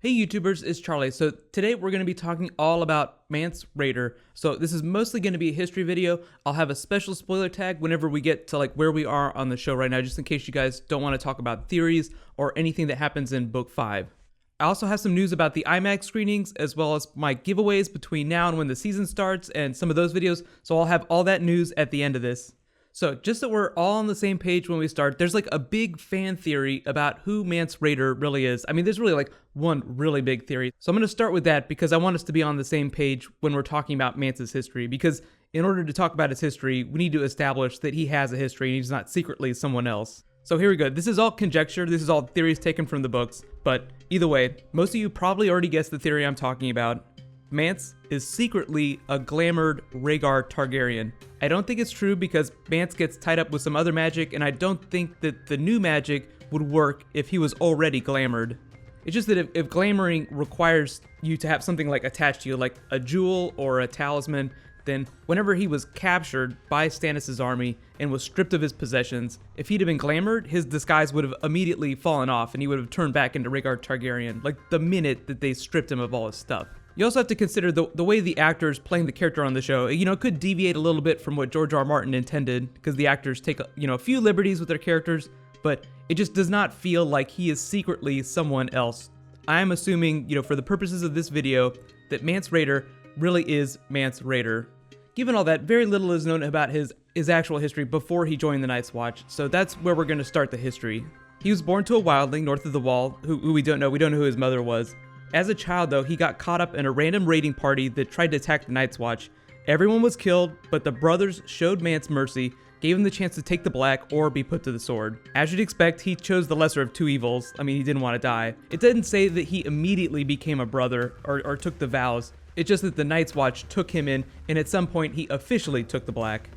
Hey YouTubers, it's Charlie. So today we're going to be talking all about Mance Rayder. So this is mostly going to be a history video. I'll have a special spoiler tag whenever we get to like where we are on the show right now, just in case you guys don't want to talk about theories or anything that happens in book 5. I also have some news about the IMAX screenings as well as my giveaways between now and when the season starts and some of those videos. So I'll have all that news at the end of this. So just so we're all on the same page when we start, there's like a big fan theory about who Mance Rayder really is. I mean, there's really like one really big theory. So I'm going to start with that because I want us to be on the same page when we're talking about Mance's history. Because in order to talk about his history, we need to establish that he has a history and he's not secretly someone else. So here we go. This is all conjecture. This is all theories taken from the books. But either way, most of you probably already guessed the theory I'm talking about. Mance is secretly a glamored Rhaegar Targaryen. I don't think it's true because Mance gets tied up with some other magic, and I don't think that the new magic would work if he was already glamored. It's just that if glamoring requires you to have something like attached to you, like a jewel or a talisman, then whenever he was captured by Stannis' army and was stripped of his possessions, if he'd have been glamored, his disguise would have immediately fallen off and he would have turned back into Rhaegar Targaryen, like the minute that they stripped him of all his stuff. You also have to consider the way the actors playing the character on the show, it could deviate a little bit from what George R. R. Martin intended, because the actors take a few liberties with their characters, but it just does not feel like he is secretly someone else. I'm assuming, for the purposes of this video, that Mance Rayder really is Mance Rayder. Given all that, very little is known about his actual history before he joined the Night's Watch, so that's where we're going to start the history. He was born to a wildling north of the Wall, who we don't know who his mother was. As a child, though, he got caught up in a random raiding party that tried to attack the Night's Watch. Everyone was killed, but the brothers showed Mance mercy, gave him the chance to take the black or be put to the sword. As you'd expect, he chose the lesser of two evils. I mean, he didn't want to die. It didn't say that he immediately became a brother or took the vows. It's just that the Night's Watch took him in, and at some point, he officially took the black.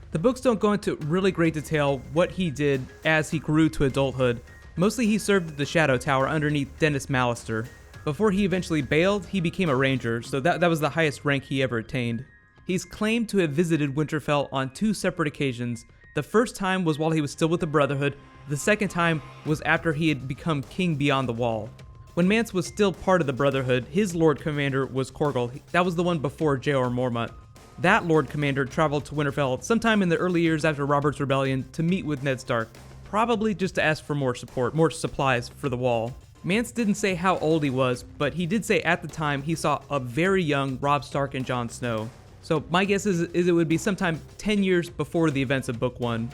The books don't go into really great detail what he did as he grew to adulthood. Mostly he served at the Shadow Tower underneath Dennis Mallister. Before he eventually bailed, he became a ranger, so that was the highest rank he ever attained. He's claimed to have visited Winterfell on 2 separate occasions. The first time was while he was still with the Brotherhood, the second time was after he had become king beyond the Wall. When Mance was still part of the Brotherhood, his Lord Commander was Corgil. That was the one before Jeor Mormont. That Lord Commander traveled to Winterfell sometime in the early years after Robert's Rebellion to meet with Ned Stark, probably just to ask for more support, more supplies for the Wall. Mance didn't say how old he was, but he did say at the time he saw a very young Robb Stark and Jon Snow. So my guess is it would be sometime 10 years before the events of Book 1.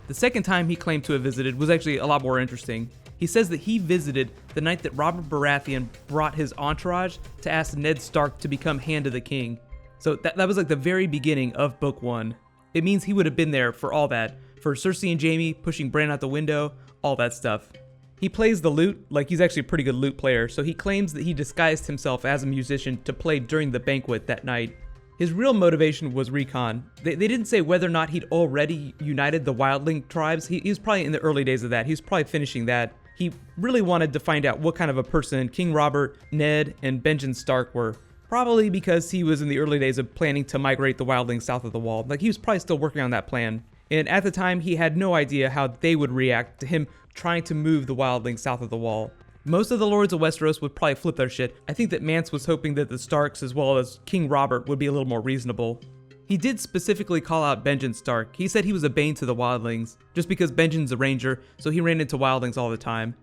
The second time he claimed to have visited was actually a lot more interesting. He says that he visited the night that Robert Baratheon brought his entourage to ask Ned Stark to become Hand of the King. So that was like the very beginning of Book 1. It means he would have been there for all that, for Cersei and Jaime pushing Bran out the window, all that stuff. He plays the lute, like he's actually a pretty good lute player, so he claims that he disguised himself as a musician to play during the banquet that night. His real motivation was recon. They didn't say whether or not he'd already united the wildling tribes. He was probably in the early days of that. He was probably finishing that. He really wanted to find out what kind of a person King Robert, Ned, and Benjen Stark were. Probably because he was in the early days of planning to migrate the wildlings south of the Wall. Like he was probably still working on that plan. And at the time, he had no idea how they would react to him trying to move the wildlings south of the Wall. Most of the lords of Westeros would probably flip their shit. I think that Mance was hoping that the Starks as well as King Robert would be a little more reasonable. He did specifically call out Benjen Stark. He said he was a bane to the wildlings, just because Benjen's a ranger, so he ran into wildlings all the time.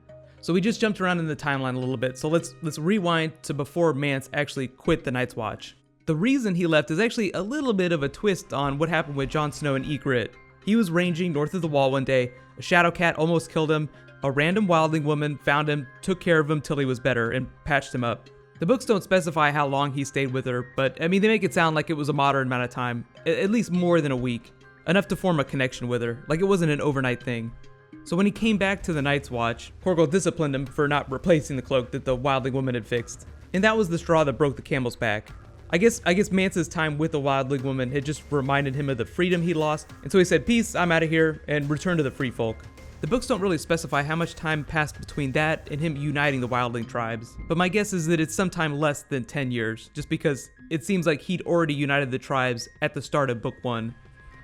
So we just jumped around in the timeline a little bit, so let's rewind to before Mance actually quit the Night's Watch. The reason he left is actually a little bit of a twist on what happened with Jon Snow and Ygritte. He was ranging north of the Wall one day, a shadow cat almost killed him, a random wildling woman found him, took care of him till he was better, and patched him up. The books don't specify how long he stayed with her, but I mean they make it sound like it was a moderate amount of time, at least more than a week, enough to form a connection with her, like it wasn't an overnight thing. So when he came back to the Night's Watch, Corgil disciplined him for not replacing the cloak that the wildling woman had fixed, and that was the straw that broke the camel's back. I guess Mance's time with the wildling woman had just reminded him of the freedom he lost, and so he said, "Peace, I'm out of here," and returned to the free folk. The books don't really specify how much time passed between that and him uniting the wildling tribes, but my guess is that it's sometime less than 10 years, just because it seems like he'd already united the tribes at the start of Book 1.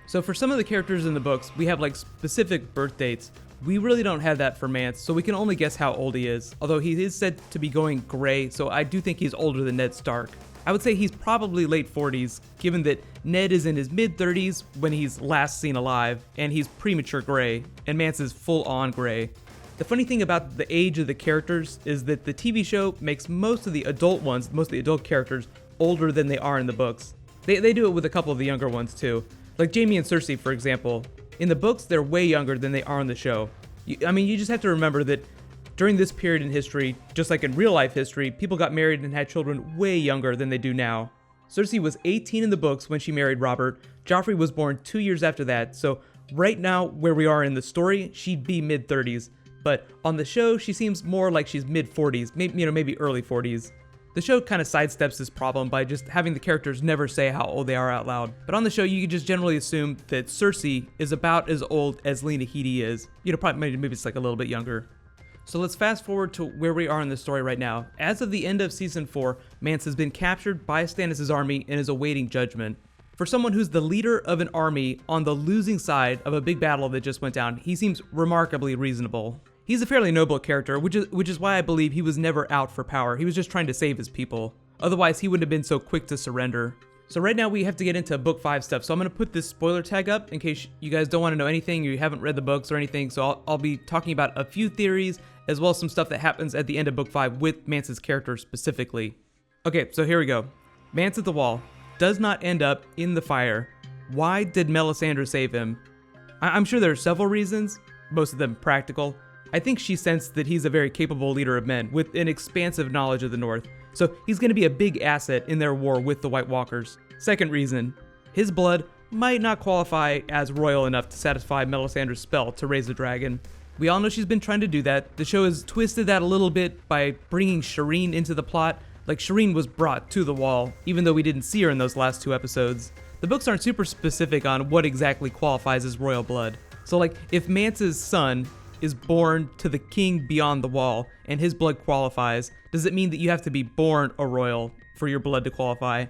So for some of the characters in the books, we have like specific birth dates, We really don't have that for Mance, so we can only guess how old he is, although he is said to be going gray, so I do think he's older than Ned Stark. I would say he's probably late 40s, given that Ned is in his mid-30s when he's last seen alive, and he's premature gray, and Mance is full-on gray. The funny thing about the age of the characters is that the TV show makes most of the adult ones, most of the adult characters, older than they are in the books. They do it with a couple of the younger ones too. Like Jaime and Cersei, for example. In the books, they're way younger than they are on the show. You just have to remember that during this period in history, just like in real life history, people got married and had children way younger than they do now. Cersei was 18 in the books when she married Robert. Joffrey was born 2 years after that, so right now, where we are in the story, she'd be mid-30s. But on the show, she seems more like she's mid-40s, maybe early 40s. The show kind of sidesteps this problem by just having the characters never say how old they are out loud. But on the show, you can just generally assume that Cersei is about as old as Lena Headey is. Probably maybe it's like a little bit younger. So let's fast forward to where we are in the story right now. As of the end of season 4, Mance has been captured by Stannis' army and is awaiting judgment. For someone who's the leader of an army on the losing side of a big battle that just went down, he seems remarkably reasonable. He's a fairly noble character, which is why I believe he was never out for power. He was just trying to save his people. Otherwise, he wouldn't have been so quick to surrender. So right now we have to get into book 5 stuff. So I'm going to put this spoiler tag up in case you guys don't want to know anything, or you haven't read the books or anything. So I'll be talking about a few theories, as well as some stuff that happens at the end of book 5 with Mance's character specifically. Okay, so here we go. Mance at the Wall does not end up in the fire. Why did Melisandre save him? I'm sure there are several reasons, most of them practical. I think she sensed that he's a very capable leader of men with an expansive knowledge of the North, so he's going to be a big asset in their war with the White Walkers. Second reason, his blood might not qualify as royal enough to satisfy Melisandre's spell to raise the dragon. We all know she's been trying to do that. The show has twisted that a little bit by bringing Shireen into the plot. Like, Shireen was brought to the Wall, even though we didn't see her in those last 2 episodes. The books aren't super specific on what exactly qualifies as royal blood. So like, if Mance's son is born to the king beyond the wall and his blood qualifies, does it mean that you have to be born a royal for your blood to qualify?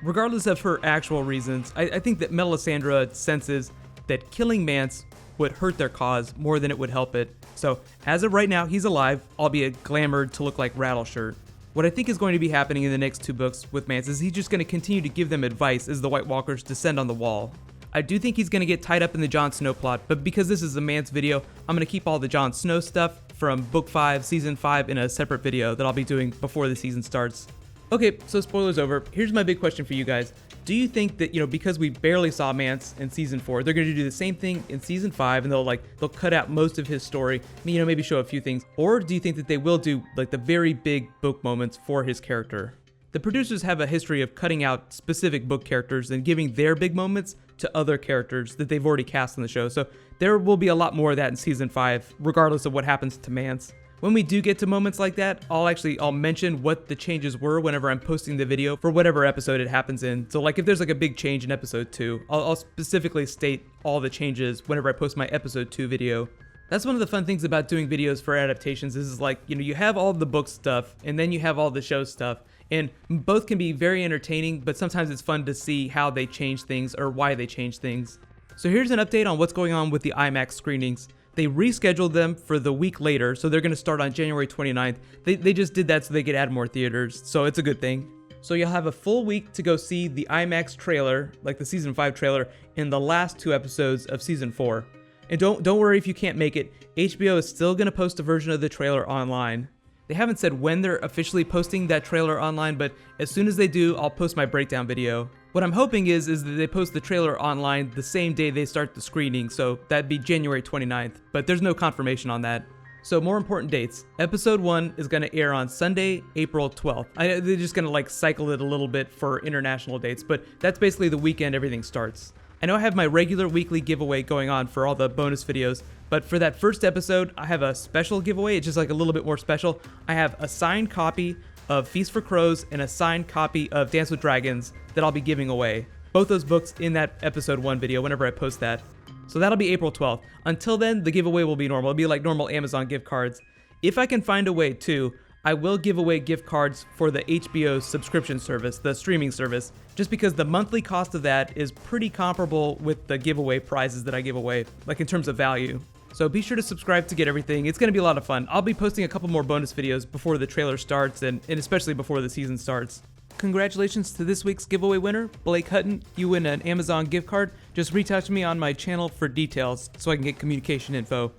Regardless of her actual reasons, I think that Melisandre senses that killing Mance would hurt their cause more than it would help it. So as of right now, he's alive, albeit glamored to look like Rattleshirt. What I think is going to be happening in the next 2 books with Mance is he's just going to continue to give them advice as the White Walkers descend on the Wall. I do think he's going to get tied up in the Jon Snow plot, but because this is a Mance video, I'm going to keep all the Jon Snow stuff from book 5, season 5 in a separate video that I'll be doing before the season starts. Okay, so spoilers over. Here's my big question for you guys. Do you think that, because we barely saw Mance in season 4, they're going to do the same thing in season 5 and they'll cut out most of his story, maybe show a few things? Or do you think that they will do like the very big book moments for his character? The producers have a history of cutting out specific book characters and giving their big moments to other characters that they've already cast on the show. So there will be a lot more of that in season 5, regardless of what happens to Mance. When we do get to moments like that, I'll mention what the changes were whenever I'm posting the video for whatever episode it happens in. So like if there's like a big change in episode 2, I'll specifically state all the changes whenever I post my episode 2 video. That's one of the fun things about doing videos for adaptations is like, you have all the book stuff and then you have all the show stuff. And both can be very entertaining, but sometimes it's fun to see how they change things or why they change things. So here's an update on what's going on with the IMAX screenings. They rescheduled them for the week later, so they're going to start on January 29th. They just did that so they could add more theaters, so it's a good thing. So you'll have a full week to go see the IMAX trailer, like the season 5 trailer, in the last 2 episodes of season 4. And don't worry if you can't make it, HBO is still going to post a version of the trailer online. They haven't said when they're officially posting that trailer online, but as soon as they do, I'll post my breakdown video. What I'm hoping is that they post the trailer online the same day they start the screening, so that'd be January 29th, but there's no confirmation on that. So more important dates. Episode 1 is going to air on Sunday, April 12th. They're just going to cycle it a little bit for international dates, but that's basically the weekend everything starts. I know I have my regular weekly giveaway going on for all the bonus videos, but for that first episode, I have a special giveaway. It's just like a little bit more special. I have a signed copy of Feast for Crows and a signed copy of Dance with Dragons that I'll be giving away. Both those books in that episode 1 video whenever I post that. So that'll be April 12th. Until then, the giveaway will be normal. It'll be like normal Amazon gift cards. If I can find a way to, I will give away gift cards for the HBO subscription service, the streaming service, just because the monthly cost of that is pretty comparable with the giveaway prizes that I give away, like in terms of value. So be sure to subscribe to get everything. It's going to be a lot of fun. I'll be posting a couple more bonus videos before the trailer starts and especially before the season starts. Congratulations to this week's giveaway winner, Blake Hutton. You win an Amazon gift card. Just reach out to me on my channel for details so I can get communication info.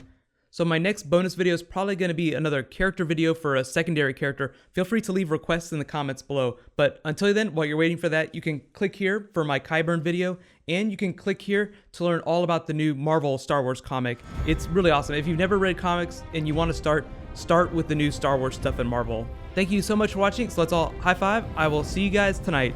So my next bonus video is probably going to be another character video for a secondary character. Feel free to leave requests in the comments below. But until then, while you're waiting for that, you can click here for my Qyburn video, and you can click here to learn all about the new Marvel Star Wars comic. It's really awesome. If you've never read comics and you want to start with the new Star Wars stuff in Marvel. Thank you so much for watching. So let's all high five. I will see you guys tonight.